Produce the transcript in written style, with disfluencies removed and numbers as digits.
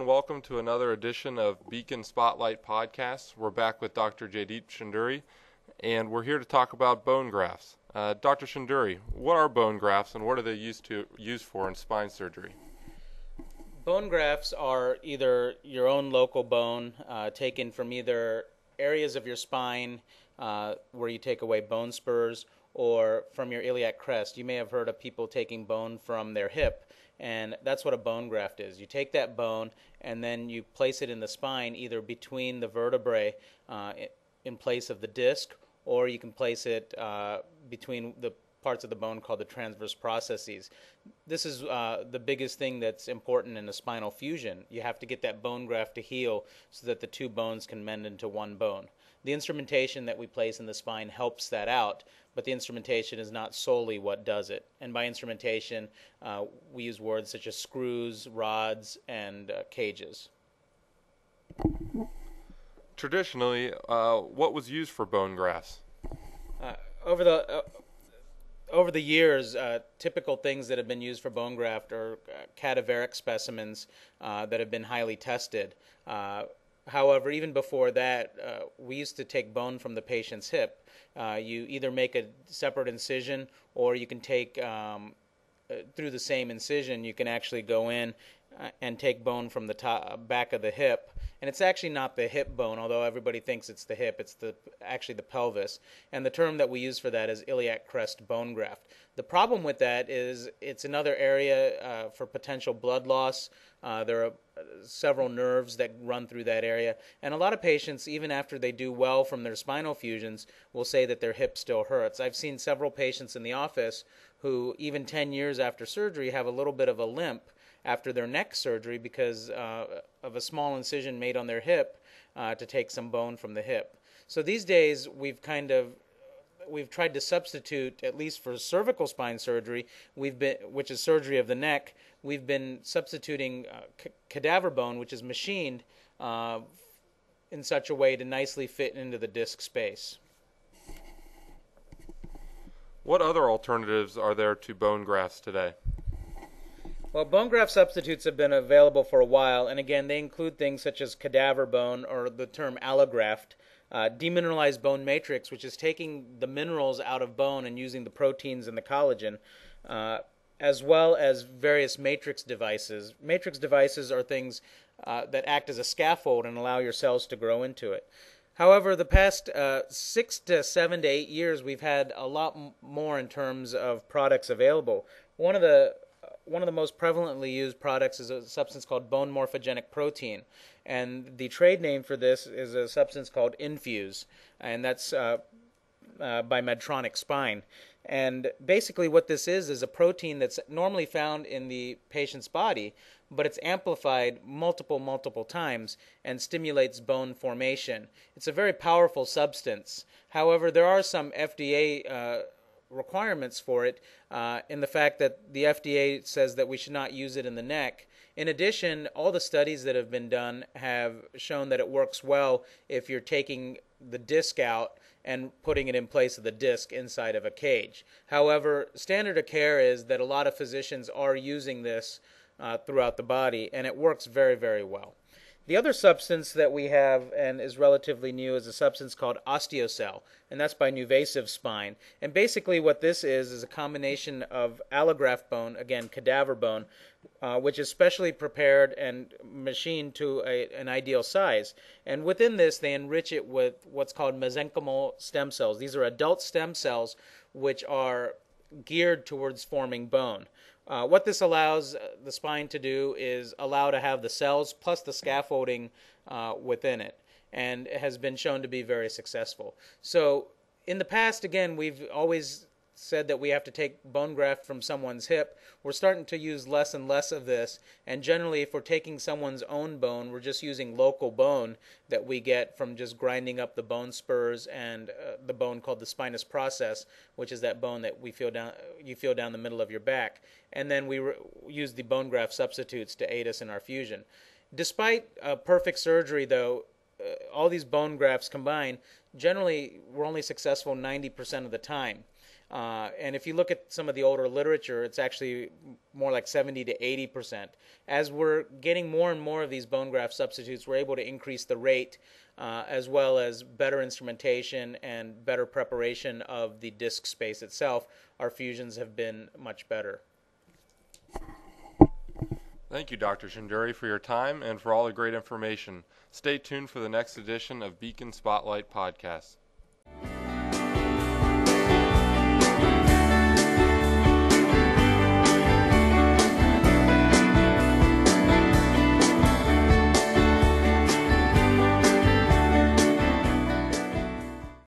and welcome to another edition of Beacon Spotlight Podcast. We're back with Dr. Jaideep Chunduri, and we're here to talk about bone grafts. Dr. Chunduri, what are bone grafts and what are they used for in spine surgery? Bone grafts are either your own local bone taken from either areas of your spine where you take away bone spurs or from your iliac crest. You may have heard of people taking bone from their hip, and that's what a bone graft is. You take that bone and then you place it in the spine, either between the vertebrae in place of the disc, or you can place it between the parts of the bone called the transverse processes. This is the biggest thing that's important in a spinal fusion. You have to get that bone graft to heal so that the two bones can mend into one bone. The instrumentation that we place in the spine helps that out, but the instrumentation is not solely what does it. And by instrumentation, we use words such as screws, rods, and cages. Traditionally, what was used for bone grafts? Over the years, typical things that have been used for bone graft are cadaveric specimens that have been highly tested. However, even before that, we used to take bone from the patient's hip. You either make a separate incision, or you can take, through the same incision, you can actually go in and take bone from the back of the hip. And it's actually not the hip bone, although everybody thinks it's the hip. It's actually the pelvis. And the term that we use for that is iliac crest bone graft. The problem with that is it's another area for potential blood loss. There are several nerves that run through that area. And a lot of patients, even after they do well from their spinal fusions, will say that their hip still hurts. I've seen several patients in the office who, even 10 years after surgery, have a little bit of a limp after their neck surgery because of a small incision made on their hip to take some bone from the hip. So these days we've tried to substitute, at least for cervical spine surgery, which is surgery of the neck, we've been substituting cadaver bone, which is machined in such a way to nicely fit into the disc space. What other alternatives are there to bone grafts today? Well, bone graft substitutes have been available for a while, and again, they include things such as cadaver bone, or the term allograft, demineralized bone matrix, which is taking the minerals out of bone and using the proteins and the collagen, as well as various matrix devices. Matrix devices are things that act as a scaffold and allow your cells to grow into it. However, the past 6 to 7 to 8 years, we've had a lot more in terms of products available. One of the most prevalently used products is a substance called bone morphogenic protein, and the trade name for this is a substance called Infuse, and that's by Medtronic Spine. And basically what this is a protein that's normally found in the patient's body, but it's amplified multiple times and stimulates bone formation. It's a very powerful substance. However, there are some FDA requirements for it in the fact that the FDA says that we should not use it in the neck. In addition, all the studies that have been done have shown that it works well if you're taking the disc out and putting it in place of the disc inside of a cage. However, standard of care is that a lot of physicians are using this throughout the body, and it works very, very well. The other substance that we have and is relatively new is a substance called Osteocell, and that's by Nuvasive Spine. And basically what this is a combination of allograft bone, again cadaver bone, which is specially prepared and machined to an ideal size. And within this they enrich it with what's called mesenchymal stem cells. These are adult stem cells which are geared towards forming bone. What this allows the spine to do is allow to have the cells plus the scaffolding within it, and it has been shown to be very successful. So in the past, again, we've always said that we have to take bone graft from someone's hip. We're starting to use less and less of this, and generally if we're taking someone's own bone, we're just using local bone that we get from just grinding up the bone spurs and the bone called the spinous process, which is that bone that you feel down the middle of your back. And then we use the bone graft substitutes to aid us in our fusion. Despite perfect surgery, though, all these bone grafts combined, generally we're only successful 90% of the time. And if you look at some of the older literature, it's actually more like 70 to 80%. As we're getting more and more of these bone graft substitutes, we're able to increase the rate, as well as better instrumentation and better preparation of the disc space itself. Our fusions have been much better. Thank you, Dr. Chunduri, for your time and for all the great information. Stay tuned for the next edition of Beacon Spotlight Podcast.